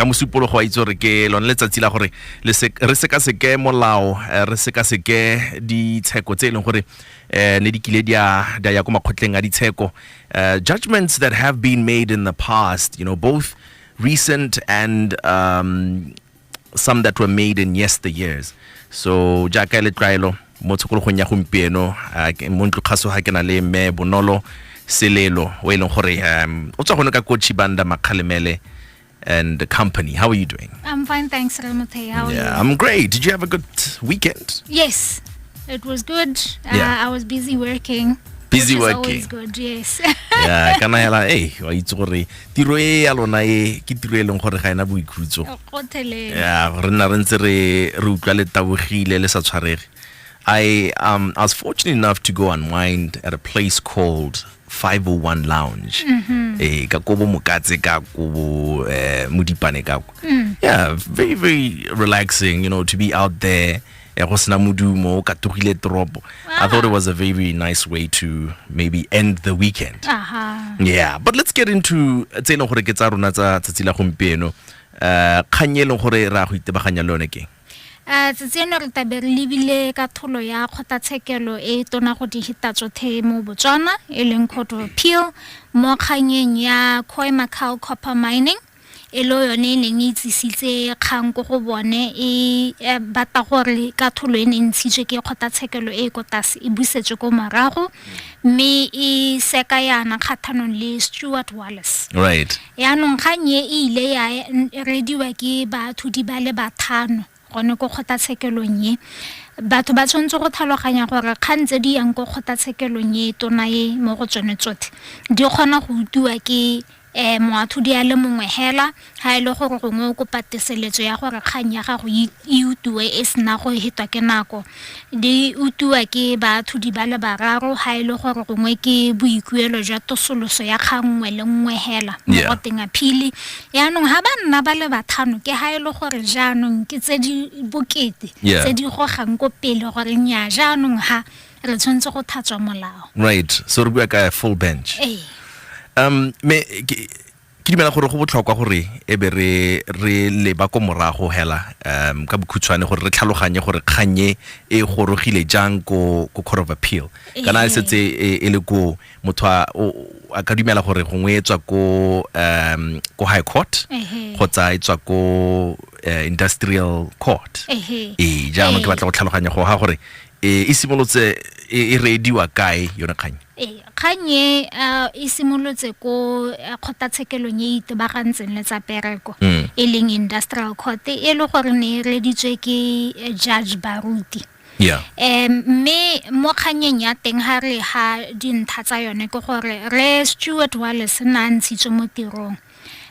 MOsupologo a itse re ke lone letsatsi la gore re seka seke molao re seka seke di tsheko tse leng gore ne di kile dia ya go makgotleng a di tsheko judgments that have been made in the past, you know, both recent and some that were made in yesteryears. So jaaka le tlaelo mo tshokologong ya gompieno mo ntlo kgaso ha ke na le me bonolo selelo o eleng gore o tswa gone ka coach banda makhalemele and the company. How are you doing? I'm fine, thanks, Mothei. How are you? Yeah, I'm great. Did you have a good weekend? Yes, it was good. I was busy working. Busy which is working. Always good, yes. Yeah, kana hela wa itse gore tiro e ya lona e ke tiro e leng gore ga ena boikhutso. Yeah, re nna re ntse re utlwa le tabogile le sa tshwarege. I was fortunate enough to go unwind at a place called 501 Lounge. Ka kobo mokatse ka kobo mudipane ka. Yeah, very very relaxing, you know, to be out there. I thought it was a very, very nice way to maybe end the weekend. Yeah, but let's get into tseno gore ke tsa rona tsa tsila gompieno. Khanyelo gore ra go itebaganya lone ke. Tseno re tabere libile katholo ya kgotatshekelo e tona go di hitatso mo Botswana e leng Court of Appeal mo kganyeng ya Khoemacau copper mining. Elo yone neng itsisitse kgang go go bone e bata gore katholo ene ntshitswe ke kgotatshekelo e kotase e busetse go marago me e seka yana kgathanong le Steward Wallace. Right. Ya nong khanye ile ya rediwa ke batho di bale bathano gone go kgotatsekelong ye. Batho ba tshwantse go tlhaloganya gore kgantse di yang go kgotatsekelong ye tona ye mo go tsone tsotlhe di kgona go utua ke moatho di a le mongwe hela ha ile gore gongwe o kopatiseletso ya gore kgang ya gago e utuwe e sena go hitwa ke nako di utuwa ke batho di bale bararo ha ile gore gongwe ke boikuelo jwa tosoloso ya kgangwe le nngwe hela mo go tenga phili yaanong ha ba nna ba le bathano ke ha ile gore jaanong ke tse di bokete tse di go gang go pele gore nya jaanong ha re tshwantse go thatswa molao. Right, so re bua ka full bench. Me ke dimela gore go botlhokwa gore e be re le ba ko morago hela ka bokhutshwane gore re tlhaloganye gore kganye e gorogile jang ko Court of Appeal kana setse e le go motho a ka dimela gore gongwe etswa ko High Court kgotsa etswa ko Industrial Court jaanong ke batla go tlhaloganya go ha gore e simolotse e rediwa kae yona kganye. Khanye e simolotse ko kgotatsekelong ye itebagantseng le tsa pereko e leng Industrial Court e le gore ne reditswe ke Judge Baruti. Me mo khanyeng ya teng ha re ha dintlha tsa yone ke gore re Steward Wallace na ntshitswe mo tirong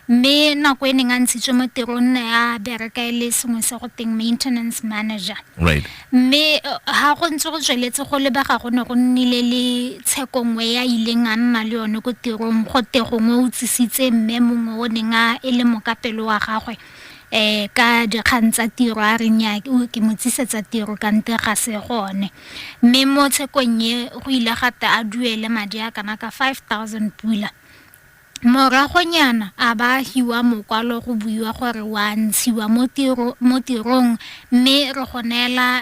me nako ene nga ntshitswe mo tirong ya bereka le sengwe se go teng maintenance manager. Right. Me ha go ntse go tsweletse go lebega go ne go nnile le tshekongwe ya ileng a nna le yone go tirong go te gongwe o tsisitse mme mongwe o nenga e le mokapelo wa gagwe ka dikgang tsa tiro a re nya ke motsisetsa tiro ka nte ga se gone mme mo tshekong ye go ile gata a duele madi a kana ka 5,000 pula moragonyana a ba hiwa mokwalo go buiwa gore wa ntshiwa mo tirong mme re gonela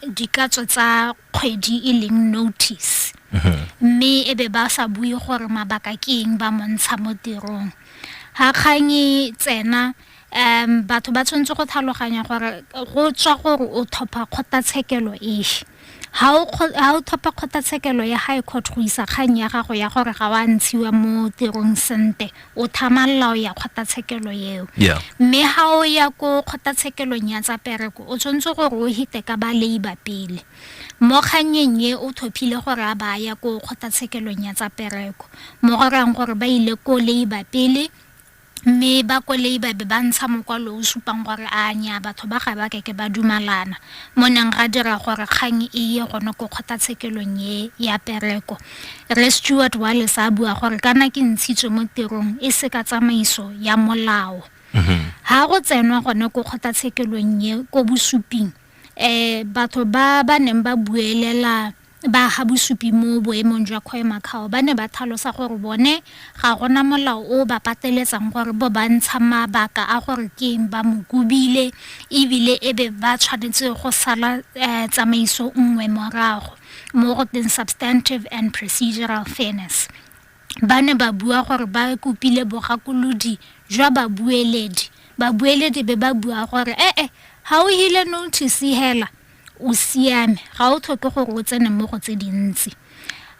dikatso tsa kgwedi e leng notice mme e be ba sa bui gore mabaka ke eng ba montsha mo tirong ha kganyi tsena batho ba tshwantse go tlhaloganya gore go tswa gore o thopa kgotatshekelo ha o thopa kgotatshekelo ya High Court go isa kgang ya gago ya gore ga wa ntshiwa mo tirong sente o thamalla o ya kgotatshekelo yeo mme ha o ya go kgotatshekelong ya tsa pereko o tshwantse gore o hite ka ba labor pele mo kganyeng ye o thopile gore a ba ya go kgotatshekelong ya tsa pereko mo gorang gore ba ile go labor pele mme ba ko labor be ba ntsha mokwalo o supang gore a nya batho ba ga ba ke ba dumalana mo nang ga dira gore kgang e ye gone go kgotatsekelong ye ya pereko re Steward Wallace a bua gore kana ke ntshitswe mo tirong e se ka tsamaiso ya molao ha go tsenwa gone go kgotatsekelong ye go busuping batho ba neng ba buelela ba ga bosupi mo boemong jwa Khoemacau ba ne ba tlhalosa gore bone ga gona molao o ba pateletsang gore bo ba ntsha mabaka a gore ke ba mo kubile ebile ebe ba tshwanetse go sala tsamaiso nngwe morago mo go teng substantive and procedural fairness. Ba ne ba bua gore ba kopile bogakolodi jwa babueledi be ba bua gore ha o hile notice hela o siame ga o tlhoke gore o tsene mo go tse dintsi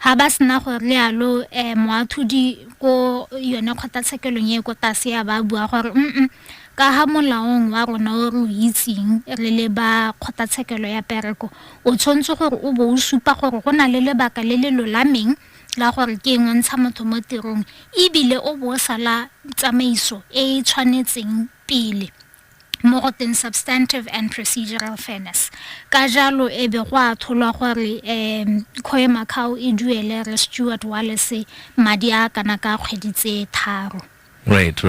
ha ba sena gore rialo moathudi ko yone kgotatshekelo ye ko tase ya ba bua gore ka ha molaong wa rona o re itseng re le ba kgotatshekelo ya pereko o tshwantse gore o bo o supa gore go na le lebaka le le lolameng la gore ke ntsha motho mo tirong ebile o bo sala tsamaiso e tshwanetseng pele mo go teng substantive and procedural fairness ka jalo e be go a tholwa gore Khoemacau e duele re Steward Wallace madi a kana ka kgweditse 3. Right.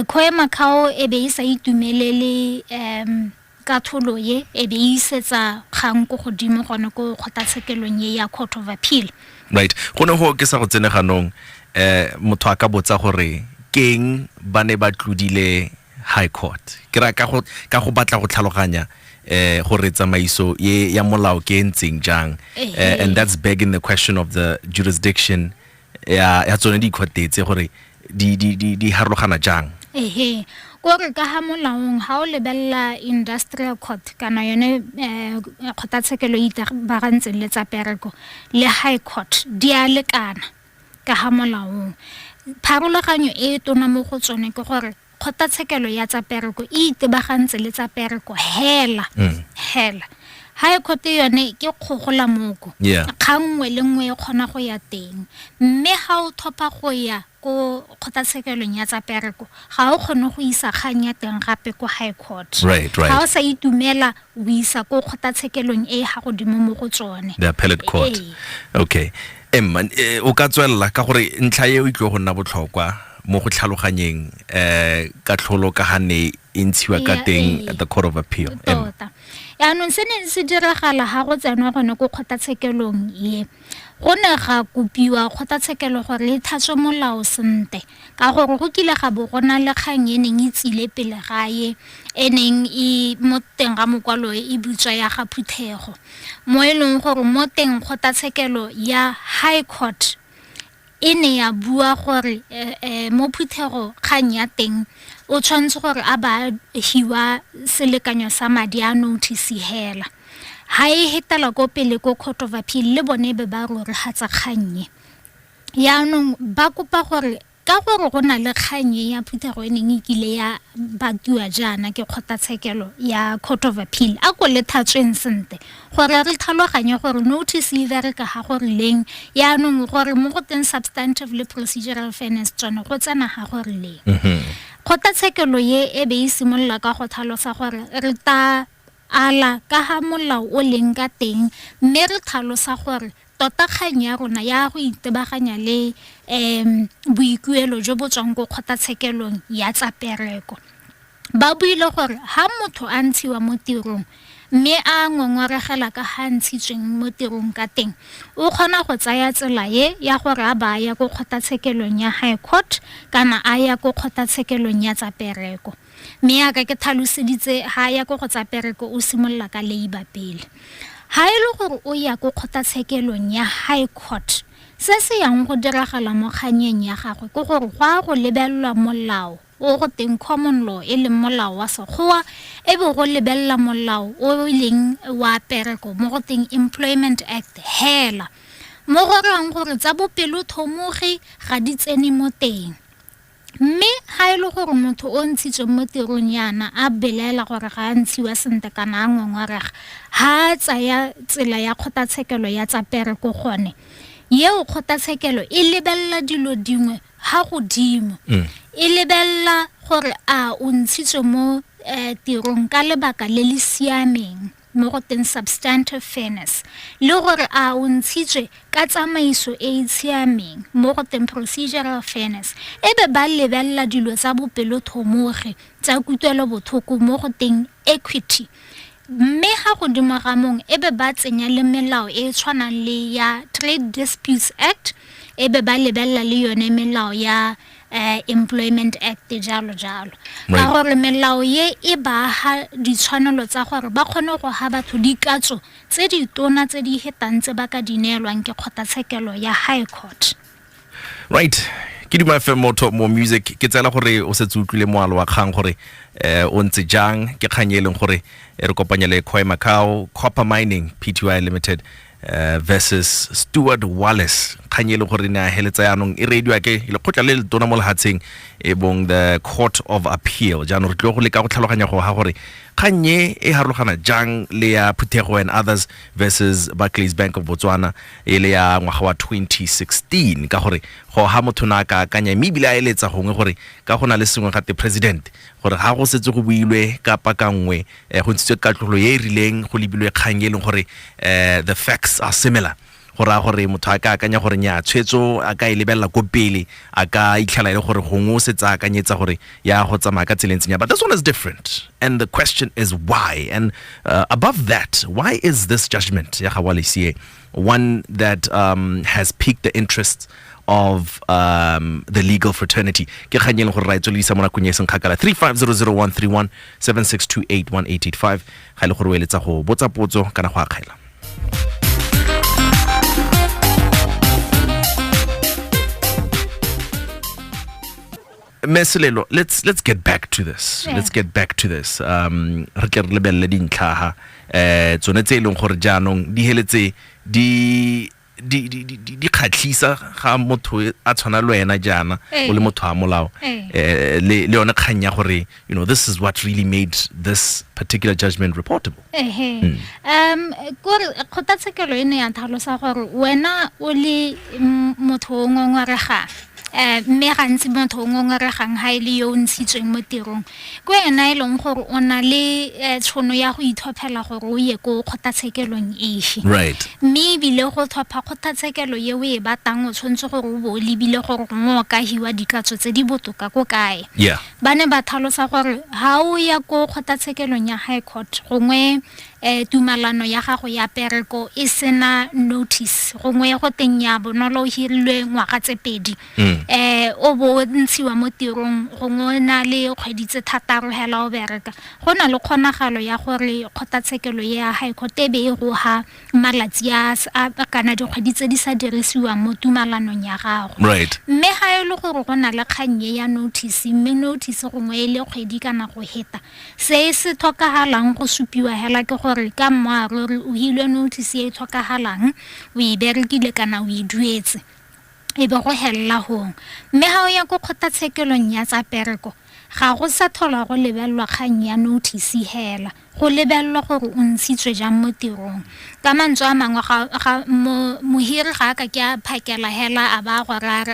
Khoemacau e be isa itumelele katholo ye e be isetsa kgang go godimo gone go kgotatsekelong ye ya Court of Appeal. Right. Go ne go ke sa go tsene ganong motho a ka botsa gore keng ba ne ba tlodile High Court ke ra ka go batla go tlhaloganya gore tsamaiso ye ya molao ke ntseng jang and that's begging the question of the jurisdiction ya tsone di khotetse gore di harologana jang gore ka ha molaong ha o lebella industrial court kana yone kgotatshekelo ita ba gantse le tsa pereko le High Court di a lekana ka ha molaong pharologanyo e tona mo go tsone ke gore kgotatshekelo ya tsa pereko e itebagantse le tsa pereko hela High Court yone ke kgogola moko kgangwe le nngwe e kgona go ya teng mme ha o thopa go ya ko kgotatsekelong ya tsa pereko ga o kgone go isa kgang ya teng gape ko High Court ha o sa itumela o isa ko kgotatsekelong e ha godimo mo go tsone the appellate court okay o ka tswella ka gore ntlha ye o itlo go nna botlhokwa mo go tlhaloganyeng katholo ka hane intshiwa ka teng at the Court of Appeal ya no se diragala ha go tsenwa gone go kgotatsekelong ye go ne ga kopiwa kgotatshekelo gore le thatso molao sente ka gore go kile ga bo gona le kgang e neng itsile pele gae eneng e mo teng ga mokwalo e butswa ya ga Phuthego mo eleng gore mo teng kgotatshekelo ya High Court ene ya bua gore mo Phuthego kgang ya teng o tshwantse gore a ba hiwa selekanyo sa madi a notice hela ha e hetela ko pele ko Court of Appeal le bone be ba rurihatsa kganye ya no ba kopa gore ka gore go na le kganye ya Phuthego eneng ikile ya bakiwa jana ke kgotatshekelo ya Court of Appeal a go le thatsweng sente gore re tlhaloganye gore notice e bereka ga gore leng ya no gore mo go teng substantive le procedural fairness tsone go tsena ga gore leng kgotatshekelo ye e be e simolla ka go tlhalosa gore re ta ala ka ha molao o leng ka teng mme re tlhalosa gore tota kgang ya rona ya go itebaganya le boikuelo jo bo tswang go kgotatshekelong ya tsa pereko ba buile gore ha motho a ntshiwa mo tirong mme a ngongoragela ka ha ntshitsweng mo tirong ka teng o kgona go tsaya tsela ye ya gore a ba ya go kgotatshekelong ya High Court kana a ya go kgotatshekelong ya tsa pereko mme ya ka ke tlhaloseditse ha ya go tsa pereko o simolla ka leiba pele ha e le gore o ya go kgotatshekelong ya High Court se se yang go diragala mo kganyeng ya gagwe ke gore go a go lebellwa molao o go teng common law e leng molao wa sekgowa e be go lebella molao o leng wa pereko mo go teng Employment Act hela mo go rang gore tsa bopelo thomoge ga di tsene mo teng mme ha e le gore motho o ntshitswe mo tirong yana a belela gore ga a ntshiwa sente kana a ngongorega ha tsaya tsela ya kgotatshekelo ya tsa pereko gone yeo kgotatshekelo e lebella dilo dingwe ha godimo e lebella gore a o ntshitswe mo tirong ka lebaka le le siameng mo go teng substantive fairness le gore a o ntshitswe ka tsamaiso e siameng mo go teng procedural fairness e be ba lebella dilo tsa bopelo thomoge tsa kutlwelo bothoko mo go teng equity mme ha go dimo ga mong ebe ba tsenya le melao e tshwanang le ya Trade Disputes Act ebe ba lebella le yone melao ya Employment Act jalo jalo ka gore melao ye e ba ha ditshwanelo tsa gore ba khone go ha batho dikatso tse di tona tse di hetantse ba ka dinelwang ke kgotatshekelo ya High Court. Right. Ke Duma FM mo music ke tsela gore o se tsutlile moalo wa kgang gore o ntse jang ke kgang eleng gore re kopanya le Khoemacau Copper Mining Pty Ltd versus Steward Wallace kgang eleng gore na heletsa yanong e radio ke le khotla le tona mo lehatseng e bong the Court of Appeal jano re tlo go le ka go tlhaloganya go ha gore kganye e harologana jang le ya Phuthego and others versus Barclays Bank of Botswana e le ya ngwaga wa 2016 ka gore go ha motho na ka kanya mebile a eletsa gongwe gore ka gona le sengwe gate president gore ha go setse go builwe ka pakangwe go ntshitswe katlholo ye rileng go lebilwe kgang e leng gore the facts are similar gora gore motho a ka akanya gore nya tshwetso a ka lebella go pele a ka itlhala ile gore gongwe setsa akanyetsa gore ya go tsamaya ka tselentsenya, but this one is different and the question is why, and above that, why is this judgment ya Wallace one that has piqued the interest of the legal fraternity? Ke kganyeng gore ra itsolisa mona kunyeseng khakala 35001317628185 ga ile gore o eletsa go botsa potso kana go akgela. Meselelo, let's get back to this. Yeah. Let's get back to this. Re ke re lebelele dintlha tsone tse eleng gore jaanong di heletse di khatlisa ga motho a tshwana le wena jana o le motho a molao le yone kganya gore you know this is what really made this particular judgment reportable. Gore kgotatshekelo ene ya thalosa gore wena o le motho o ngongorega mme gantsi motho o ngongoregang ha ile yo ntshitsweng mo tirong ko ena e leng gore o na le tshono ya go ithophela gore o ye go kgotatshekelong efe. Right. Mme bile go thopha kgotatshekelo ye o e batang o tshwantse gore o bo lebile gore go ka hiwa dikatso tse di botoka ko kae. Yeah. Bane ba thalosa gore ha o ya go kgotatshekelong ya High Court gongwe tumalano ya gago ya pereko e sena notice gongwe go tenya bonolo hirilwe ngwaga tse pedi o bo ntshiwa mo tirong gongwe na le kgweditse thataro hela o bereka go na le kgonagalo ya gore kgotatshekelo ya High Court e be go ha malatsi a kana dikgweditse di sa dirisiwa mo tumalanong ya gago. Right. Mme ha e le gore go na le kganye ya notice mme notice gongwe le kgwedi kana go heta se se tlhokagalang go supiwa hela ke gore ka mmaruri o hilwe notice e tlhokagalang o e berekile kana o e duetse e be go hella hong. Mme ha o ya go kgotatshekelong ya tsa pereko ga go sa thola go lebellwa kgang ya notice hela go lebellwa gore o ntshitswe jang mo tirong ka mantswe a mangwe ga mohiri ga ka ke a phakela hela a ba go rare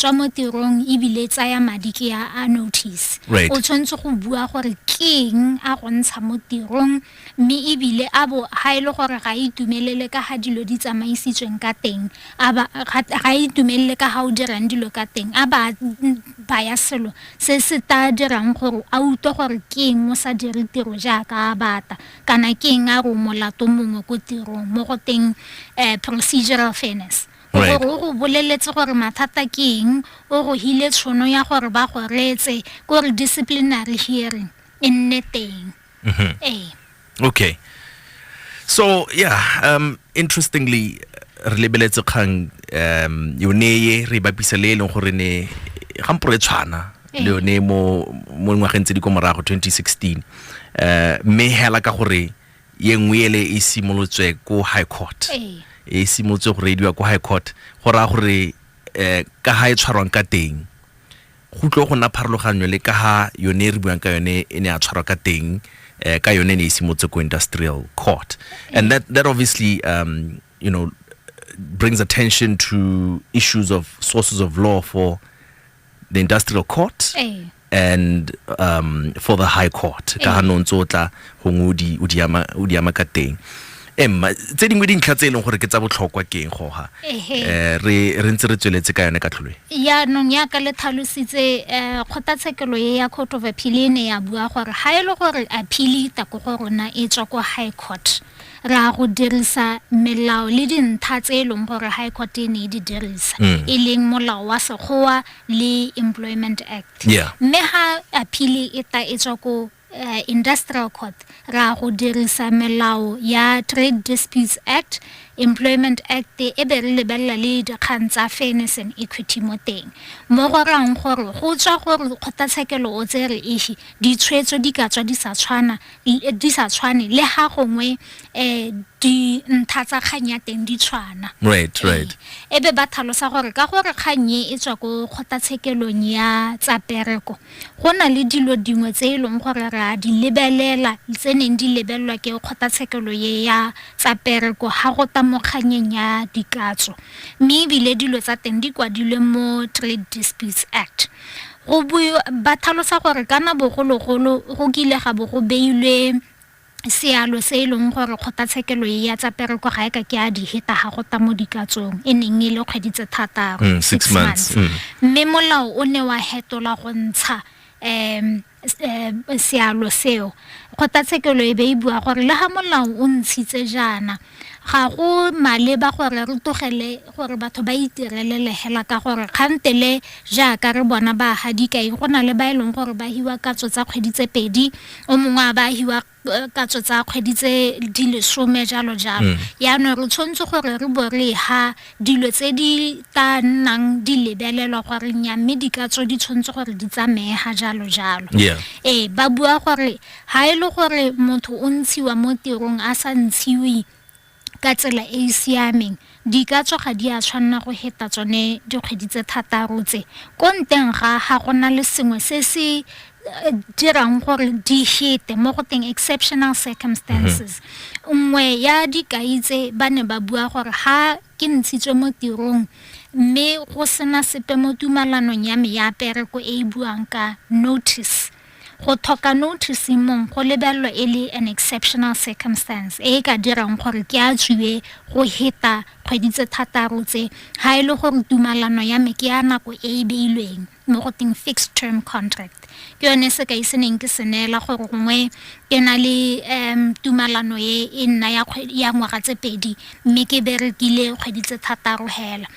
tswa mo tirong ebile tsaya madi ke a notice. Right. O tshwantse go bua gore keng a go ntsha mo tirong mme ebile a bo ha ile gore ga itumelele ka ha dilo di tsamaisitsweng ka teng ga itumelele ka ha o dirang dilo ka teng a ba ya selo se se ta dirang gore a utwe gore keng mo sa dire tiro jaaka a bata kana keng a go molato mongwe ko tirong mo go teng procedural fairness. Right. Go boleletse gore mathata ke eng o go hile tshono ya gore ba go retse gore disciplinary hearing in neteng. Okay. So yeah, interestingly relebeletse kgang yone re bapisa le leng gore ne ga mpore tshwana le yone mo ngwageng tse di ko morago 2016 me hela ka gore ye ngwele e simolotswe ko High Court. E simotse go radio ko High Court go ra gore ka ha e tshwarwang ka teng go tlo go na pharologanyo le ka ha yone re buang ka yone e ne a tshwarwa ka teng ka yone ne e simotse ko Industrial Court, and that obviously you know brings attention to issues of sources of law for the Industrial Court and for the High Court ka ha no ntsotla go ngudi o di ama ka teng. emma tse dingwe dintlha tse leng gore ke tsa botlhokwa keng goga re ntse re tsweletse ka yone katlholo ya nong ya ka le tlhalositse kgotatshekelo ya Court of Appeal ne ya bua gore ha ile gore appeal ta go rona e tswa ko High Court ra go dirisa melao le dintlha tse leng gore High Court ne di dirisa e leng molao wa sekgowa le Employment Act mme ha appeal e ta e tswa ko Industrial Court ra go dirisa melao ya Trade Disputes Act, Employment Act e be re lebelela le dikgang tsa fairness and equity mo teng mo go rang gore go tswa gore kgotatshekelo o tsere efe ditshwetso di ka tswa di sa tshwane le ha gongwe di ntha tsa kgang ya teng di tshwana right ebe ba tlhalosa gore ka gore kgang e tswa go kgotatshekelong ya tsa pereko go na le dilo dingwe tse leng gore ra di lebelela tse neng di lebellwa ke kgotatshekelo ya tsa pereko ha go ta mo kganyeng ya dikatso mme bile dilo tsa teng di kwadilwe mo Trade Disputes Act go ba tlhalosa gore kana bogologolo go kile ga bo go beilwe sealo se leng gore kgotatshekelo ya tsa pereko ga e ka ke a di heta ga go ta mo dikatsong e neng e le kgweditse thataro 6 months mme molao o ne wa hetola go ntsha sealo seo kgotatshekelo e be e bua gore le ha molao o ntshitse jana ga go maleba gore re togele gore batho ba itirelele hela ka gore kgantele jaaka re bona ba hadika go na le ba ileng gore ba hiwa katso tsa kgweditse pedi o mongwe ba hiwa katso tsa kgweditse di 10 jalo ya no re tshwantse gore re bore ha dilo tse di ta nnang di lebelelwa gore nya mme dikatso di tshwantse gore di tsamega jalo ba bua gore ha ile gore motho o ntshiwa mo tirong a sa ntshiwi ka tsela e siameng dikatso ga di a tshwanna go heta tsone dikgweditse thataro tse konteng ga gona le sengwe se se dirang gore di hete mo go teng exceptional circumstances nngwe ya dikaitse ba ne ba bua gore ha ke ntshitswe mo tirong mme go sena sepe mo tumalanong ya me ya pereko e buang ka notice go thoka notice mong go lebello e le an exceptional circumstance e ka dirang gore ke a tswe go heta kgweditse thataro tse ha ile gore tumalano ya me ke ya nako e beilweng mo go teng fixed term contract ke yone se ka iseneng ke senela gore gongwe ke na le tumalano e nna ya ngwaga tse pedi mme ke berekile kgweditse thataro hela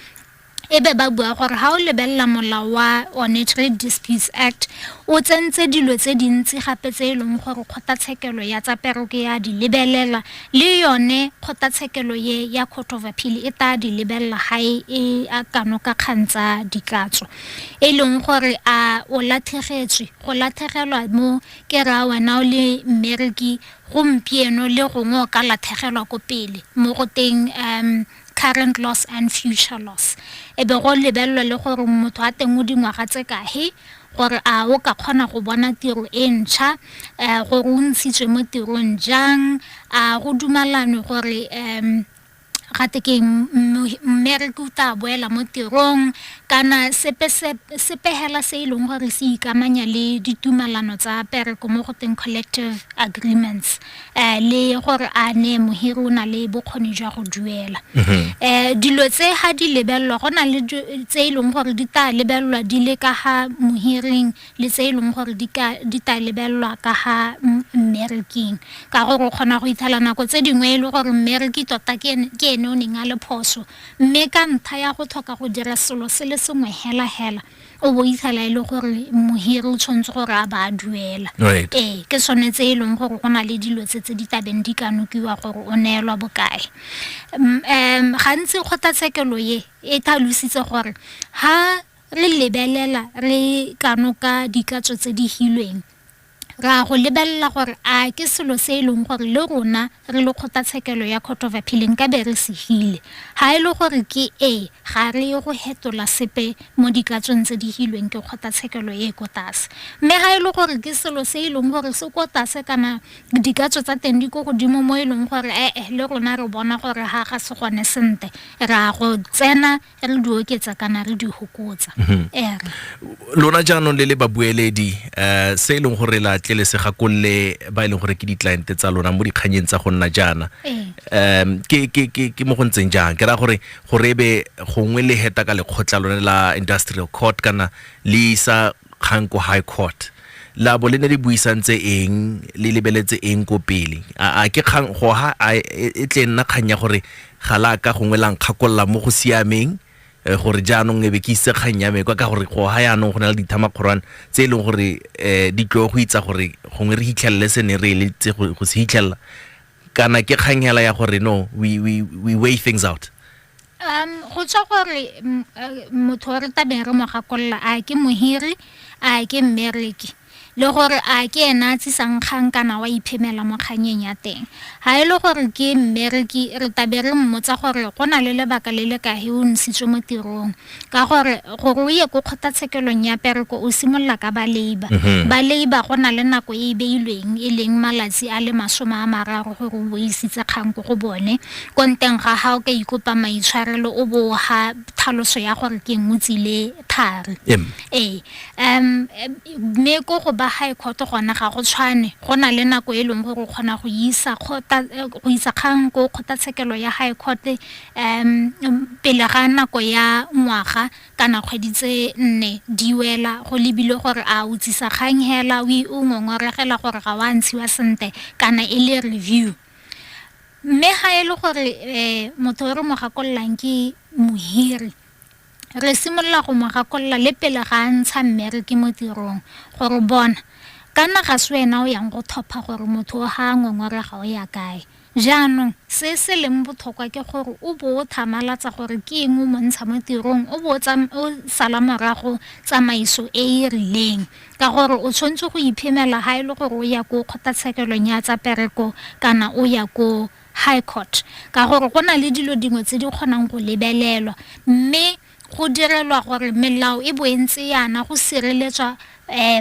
ebe ba bua gore ha o lebella molao wa Trade Disputes Act o tsentse dilo tse dintsi gape tse leng gore kgotatshekelo ya tsa pereko ya di lebelela le yone kgotatshekelo ya Court of Appeal e ta di lebella ga e a kano ka kgantsa dikatso e leng gore a o lathegetswe go lathegelwa mo ke ra wena o le mmereki gompieno le gongwe ka lathegelwa ko pele mo go teng current loss and future loss ebe go lebellwa le gore motho a teng o dingwaga tse kae gore a o ka kgona go bona tiro e ntšha gore o ntshitswe mo tirong jang a go dumalane gore gate ke mmereko ta boela mo tirong kana sepehela se ileng gore se ikamanya le ditumalano tsa pereko mo go teng collective agreements le gore a ne mohiri o na le bokgoni jwa go duela dilo tse ha di lebellwa go na le tse ileng gore di ta lebellwa di le ka ha mohiring le tse ileng gore di ta lebellwa ka ha mmereking ka gore kgona go ithala nako tse dingwe ile gore mmereki tota ke ene o neng a le phoso mme ka ntha ya go tlhoka go dira selo se le sengwe hela o bo ithala ile gore mohiri o tshwantse gore a ba duela ke sone tse ileng gore go na le dilo tse di tabeng di kanukiwa gore o neelwa bokae gantsi kgotatshekelo e tlhalositse gore ha re lebelela re kanoka dikatso tse di hilweng ra go lebella gore a ke selo se ileng gore le rona re le kgotatshekelo ya Court of Appeal nka be re se hile ha ile gore ke ga re go hetola sepe mo dikatsong tse di hilweng ke kgotatshekelo e kotase mme ha ile gore ke selo se ileng gore se kotase kana dikatso tsa teng di go godimo mo ileng gore le rona re bona gore ha ga se gone sente ra go tsena re di oketsa kana re di hokotsa lona jaanong le babueledi se ileng gore la agelesegaga ba ileng gore ke di client tsa lona mo dikganyeng tsa go nna jana ke mo go ntseng jang ke ra gore be gongwe le heta ka lekgotla lone la industrial court kana le sa kgang ko high court la bo le ne di buisantse eng le lebeletse eng ko pele a ke kgang go ha e tle nna kganya gore gala ka gongwe lang kgakolla mo go siameng gore jaanong be ke ise kganya me ka gore go ha yaanong go na le dithamakgorwana tse leng gore di tlo go itsa gore gongwe re hitlhelle se ne re le tse go se hitlhella kana ke kganyela ya gore no we weigh things out go tswa gore motho re tabeng re mo gakolla a ke mohiri a ke mmereki le gore a ke ena tisang kgang kana wa iphemela mo kganyeng ya teng ha ile gore ke mmereki re tabere mmotsa gore go na le lebaka le le ka he o nsitswe mo tirong ka gore o ye go kgotatsekelong ya pereko o simolla ka ba labor go na le nako e beilweng e leng malatsi a le 30 gore o isitse kgang go bone konteng ga ha o ka ikopa maitshwarelo o bo ha tlhaloso ya gore ke ngutsile thari me go high court gona ga go tshwane go na le nako e leng gore o kgona go isa kgang go kgotatshekelo ya high court pele ga nako ya ngwaga kana kgweditse 4 diwela go lebile gore a utsisa kgang hela o ngongoregela gore ga wa ntshiwa sente kana e le review mme ha e le gore motho re mo gakollang ke mohiri re simolla go mo gakolla le pele ga ntsha mmereki mo tirong gore bona kana ga se wena o yang go thopa gore motho ha ngongorega o ya kae jaanong se leng botlhokwa ke gore o bo thamalatsa gore ke eng mo ntsha mo tirong o bo sala morago tsamaiso e rileng ka gore o tshwantse go iphemela ha ile gore o ya go kgotatsekelong ya tsa pereko kana o ya go high court ka gore go na le dilo dingwe tse di kgonang go lebelelwa mme go direlwa gore melao e boentse yana go sireletswa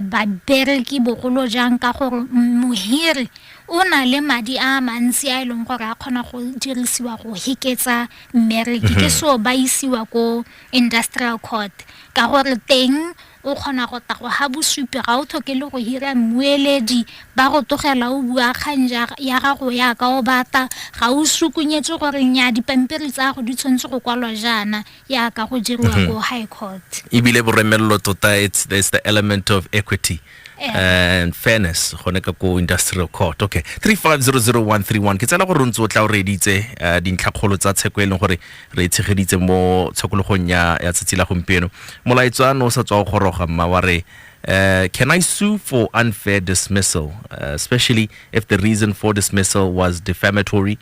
ba bereki bogolo jang ka gore mohiri o na le madi a mantsi a ileng gore a kgona go dirisiwa go hiketsa mmereki ke so ba isiwa ko industrial court ka gore teng o kgona go ta go ha bosupi ga o tlhokele go hira mmueledi ba go tlogela o bua kganja ya gago ya ka o bata ga o sukunyetse gore nya dipampiri tsa go di tshwantse go kwalwa jana ya ka go dirwa go high court ibile boremello tota there's the element of equity and fairness gone ka go industrial court okay 3500131 ke tsela gore ntse o tla o reditse dintlhakgolo tsa tsheko e leng gore re tshegeditse mo tshekologong ya tsatsi la gompieno molaetsano o sa tswa go goroga maware can I sue for unfair dismissal especially if the reason for dismissal was defamatory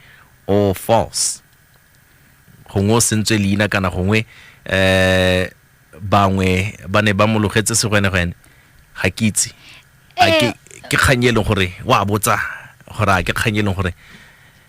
or false gongwe sentse leina kana gongwe bangwe ba ne ba mologetse segwene ga kitse ke kganyeleng gore wa botsa gore ke kganyeleng gore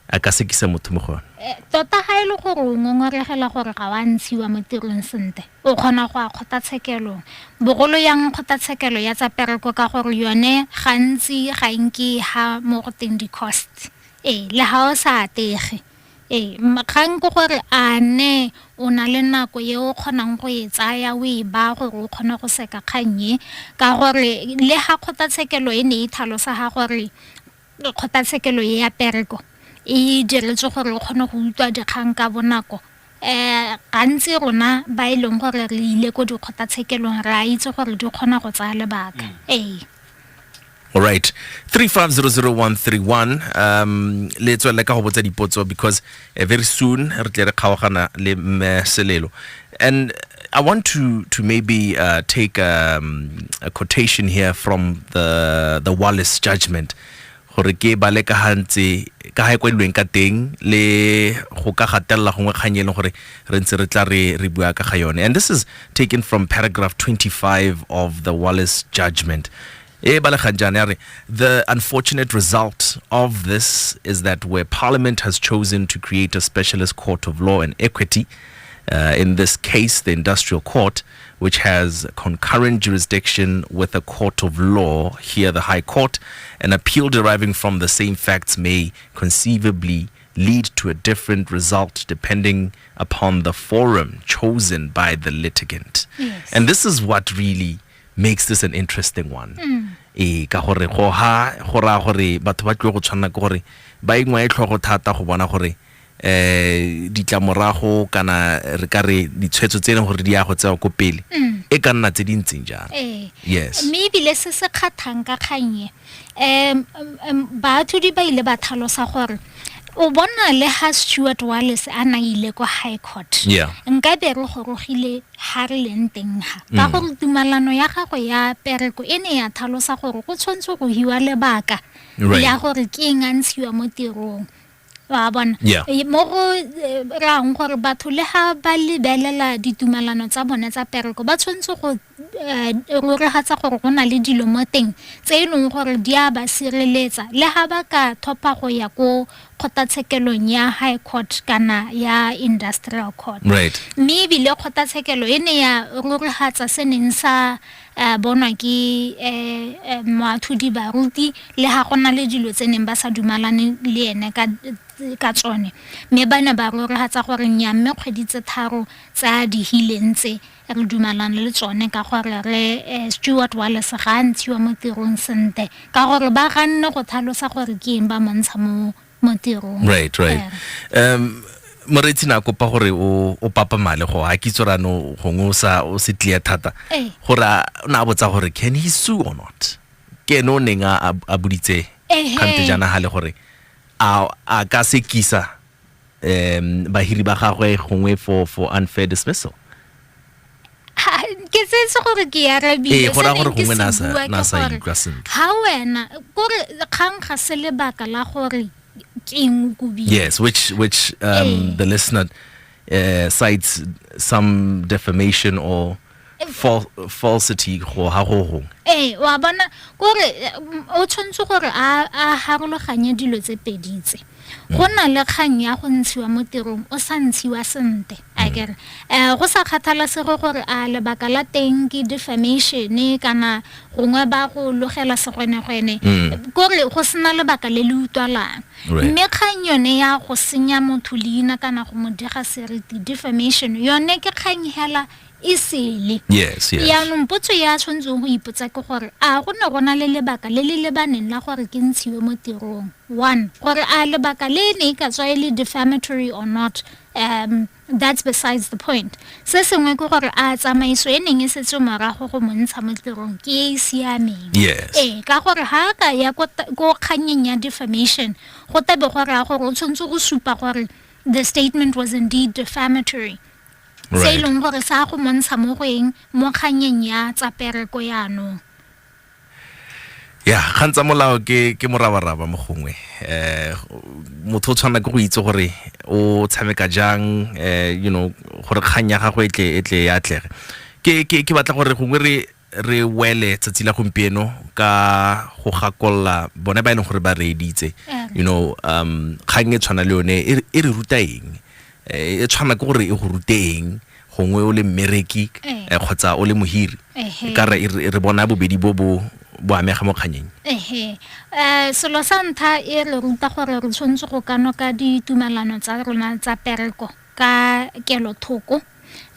a ka sekisa motho mo gone tota ga ile gore o ngongoregela gore ga wa ntshiwa mo tirong sente o kgona go a kgotatshekelo bogolo yang kgotatshekelo ya tsa pereko ka gore yone gantsi ga inke ha mo go teng di cost le ha o sa atege makgang go gore a ne o na le nako ye o kgonang go e tsaya o e ba gore o kgona go seka kganye ka gore le ha kgotatshekelo e ne e thalosa ha gore kgotatshekelo ya pereko e diretse gore o kgone go utlwa dikgang ka bonako gantsi rona ba ileng gore re ile go dikgotatshekelong re a itse gore di kgona go tsaya lebaka All right, 3500131 le tswela ka go botsa dipotso because very soon re tle re kgaogana le Selelo and I want to maybe take a quotation here from the Wallace judgment gore ke ba le ka hantse ka ha kwelweng ka teng le go ka gatella gongwe kganyeng gore re ntse re tla re bua ka ga yone and this is taken from paragraph 25 of the Wallace judgment. The unfortunate result of this is that where Parliament has chosen to create a specialist court of law and equity, in this case the Industrial Court, which has concurrent jurisdiction with a court of law, here the High Court, an appeal deriving from the same facts may conceivably lead to a different result depending upon the forum chosen by the litigant. Yes. And this is what really makes this an interesting one. ka gore go ra gore batho ba tlo go tshwana ke gore ba ingwa e tlhogo thata go bona gore ditlamorago kana re ka re ditshwetso tse leng gore di ya go tsaya ko pele e ka nna tse di ntseng jang. Yes, mme ebile se se kgathang ka kganye batho di ba ile ba tlhalosa gore o bona le ha Steward Wallace a na ile ko high court nka be re gorogile ha re leng teng ha ka gore tumalano ya gagwe ya pereko ene ya tlhalosa gore go tshwantse go hiwa lebaka ya gore ke eng a ntshiwa mo tirong wa bona mo go rang gore batho le ha ba lebelela ditumalano tsa bone tsa pereko ba tshwantse go rurihatsa gore go na le dilo mo teng tse e leng gore di a ba sireletsa le ha ba ka thopa go ya ko kgotatshekelo ya high court kana ya industrial court. Mme ebile kgotatshekelo e ne ya rurihatsa se neng sa bonwa ke moatlhodi baruti le ha gona le dilo tse neng ba sa dumalane le ene ka tsone mme ba ne ba rurihatsa gore nya mme kgwedi tse tharo tsa di hileng tse re dumalane le tsone ka gore re Steward Wallace ga ntshiwa mo tirong sente ka gore ba ganne go tlhalosa gore ke eng ba montsha mo tirong. Moretsi na kopa gore o papa male go ha kitso rano gongwe o se clear thata gore na botsa gore can he sue or not ke no nenga a buditse kante jana hale gore a ka se kisa bahiri ba gagwe gongwe for unfair dismissal. Ke se gore ke ya rabile gora gore gongwe na sa ikwasentle ha wena gore kgang ga se lebaka la gore yes, which the listener cites some defamation or falsity go ha go wa bona gore o tshwantse gore a harologanye dilo tse peditse go na le kgang ya go ntshiwa mo tirong o sa ntshiwa sente akere go sa kgathalesege gore a lebaka la teng ke defamation kana gongwe ba go logela segwenegwene gore go sena lebaka le le utlwalang mme kgang yone ya go senya motho leina kana go mo dira seriti defamation yone ke kgang hela isele ya nompotso ya tshwantseng go ipotsa ke gore a go ne gona le lebaka le le lebaneng la gore ke ntshiwe mo tirong one gore a lebaka le ne ka tswa ile defamatory or not that's besides the point se sengwe ke gore a tsamaiso e neng e setse morago go montsha mo tirong ke e siameng ka gore ha ka ya go kganyeng ya defamation go tabe gore a gore o tshwanetse go supa gore the statement was indeed defamatory se ileng gore sa go montsha mo goeng mo kganyeng ya tsa pereko yaanong gantsa molao ke morabaraba mo gongwe motho o tshwana ke go itse gore o tshameka jang gore kgang ya gagwe e tle ya atlege ke batla gore gongwe re wele tsatsi la gompieno ka go gakolla bone ba e leng gore ba reeditse kgang e tshwana le yone e re ruta eng e tshwana ke gore e go ruteng gongwe o le mmereki kgotsa o le mohiri ka re bona bobedi bo amega mo kganyeng selo sa ntlha e re ruta gore re tshwanetse go kanoka ditumalano tsa rona tsa pereko ka kelothoko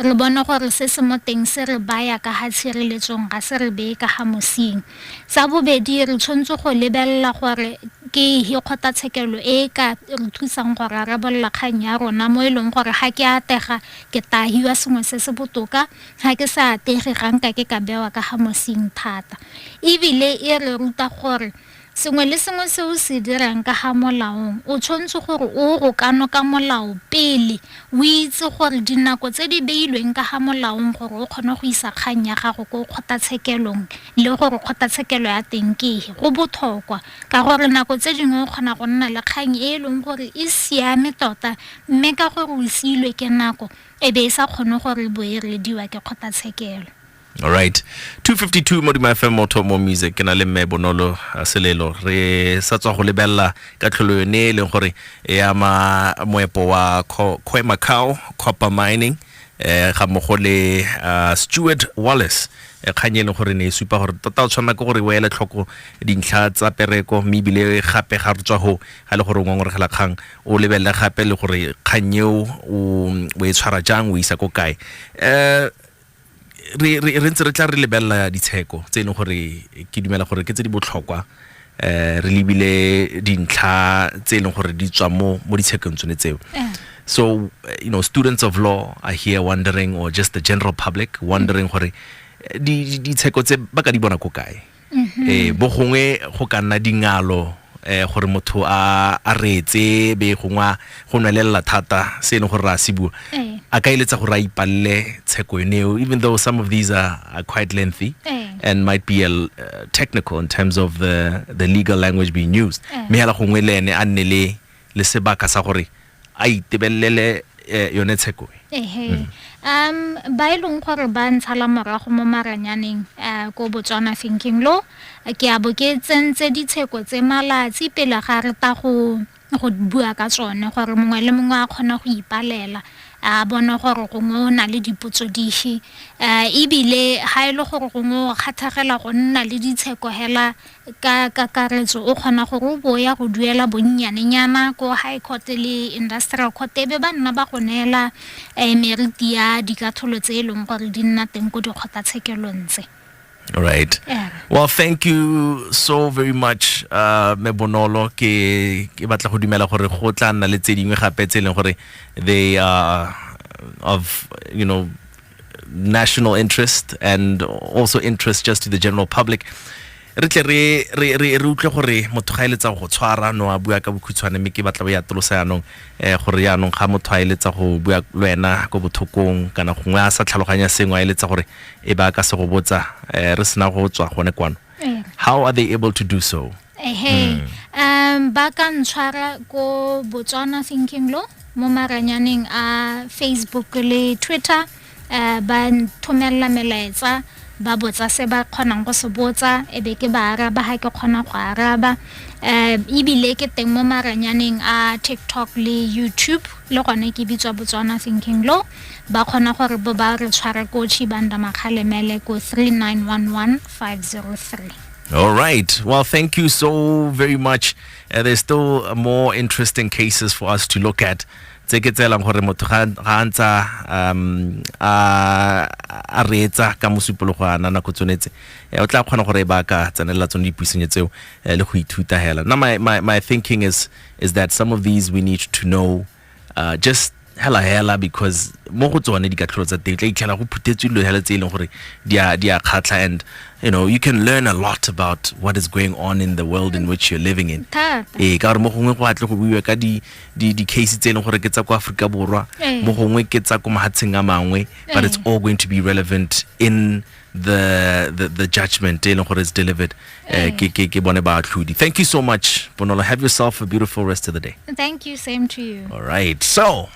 re bona gore se se mo teng se re baya ka ha tshireletsong ga se re beye ka ha mosing sa bobedi re tshwanetse go lebelela gore ke kgotatshekelo e ka re thusang gore re bolla kgang ya rona mo eleng gore ha ke atega ke tahiwa sengwe se se botoka ha ke sa atege ganka ke ka bewa ka ha mosing thata ebile e re ruta gore sengwe le sengwe se o se dirang ka ha molaong o tshwanetse gore o go kanoka molao pele o itse gore dinako tse di beilweng ka ha molaong gore o kgone go isa kgang ya gago go kgotatshekelong le gore kgotatshekelo ya teng ke go botlhokwa ka gore nako tse dingwe o kgona go nna le kgang e leng gore e siame tota mme ka gore o siilwe ke nako e be e sa kgone gore boerediwa ke kgotatshekelo. All right, 252 Duma FM mo music na le mme bonolo selelo re sa tswa go lebella ka tlholo yone le gore ya moepo wa Khoemacau copper mining ga mo le Steward Wallace kganyele gore ne supa gore tota o tshwana ke gore o ele tlhoko dintlha tsa pereko mebile gape ga re tswa go ga le gore o ngongorela kgang o lebella gape le gore kganyeo o e tshwara jang o isa ko kae re ntse re tla re lebelela ditsheko tse leng gore ke dumela gore ke tse di botlhokwa re lebile dintlha tse leng gore di tswa mo ditshekong tsone tseo. So students of law are here wondering, or just the general public wondering gore ditsheko tse ba ka di bona ko kae. Bo gongwe go ka nna dingalo gore motho a retse be gongwa go nwelela thata se leng gore a se bua a ka eletsa gore a ipalle tsheko eneo, even though some of these are quite lengthy and might be technical in terms of the legal language being used. Me hala gongwe le ene a nne le sebaka sa gore a itebelele yone tsheko. Ba ileng gore ba ntshala morago mo maranyaneng ko Botswana thinking law ke a bo ke tsentse ditsheko tse malatsi pele ga re ta go bua ka tsone gore mongwe le mongwe a kgona go ipalela a bona gore gongwe o na le dipotso dife ebile ha ile gore gongwe o kgathagela go nna le ditsheko hela ka kakaretso o kgona gore o boya go duela bonnyanenyana ko high court le industrial court be ba nna ba go nela meriti ya dikatholo tse eleng gore di nna teng go dikgotatshekelo tse. All right. Well, thank you so very much, Mebonolo. Ke batla go dumela gore go tla nna le tse dingwe gape tse leng gore they are of national interest and also interest just to the general public. Re tle re utlwe gore motho ga eletsa go tshwara no a bua ka bokhutshwane mme ke batla ya tlosa yanong gore yanong ga motho a eletsa go bua lwena go bothokong kana gongwe a sa tlhaloganya sengwe a eletsa gore e ba ka se go botsa re sena go tswa gone kwano. How are they able to do so? Ba ka ntshwara ko Botswana thinking law mo maranyaneng a Facebook le Twitter ba nthomella melaetsa ba botsa se ba kgonang go se botsa ebe ke ba araba ha ke kgona go araba ebile ke teng mo maranyaneng a TikTok le YouTube le gone ke bitswa Botswana thinking law ba kgona gore bo ba re tshwara ko Chibanda Makgalemele ko 3911503. All right. Well, thank you so very much. There's still more interesting cases for us to look at. Tseketselang gore motho ga ntsa a retsa ka MOsupologo ana na go tsonetse o tla kgona gore ba ka tsanela tsone dipuisano tseo le go ithuta hela. Now my thinking is that some of these we need to know just hela because mo go tsone dikatholo tsa teng tla itlhela go phutetswe lo hela tse eleng gore di a khatla, and you can learn a lot about what is going on in the world in which you're living in. Ka re mo gongwe go atle go buiwa ka di case tse eleng gore ke tsa ko Afrika Borwa, mo gongwe ke tsa ko mahatsheng a mangwe, but it's all going to be relevant in the judgment eleng gore is delivered ke bone ba tlhudi. Thank you so much, Bonolo. Have yourself a beautiful rest of the day. Thank you, same to you. All right. So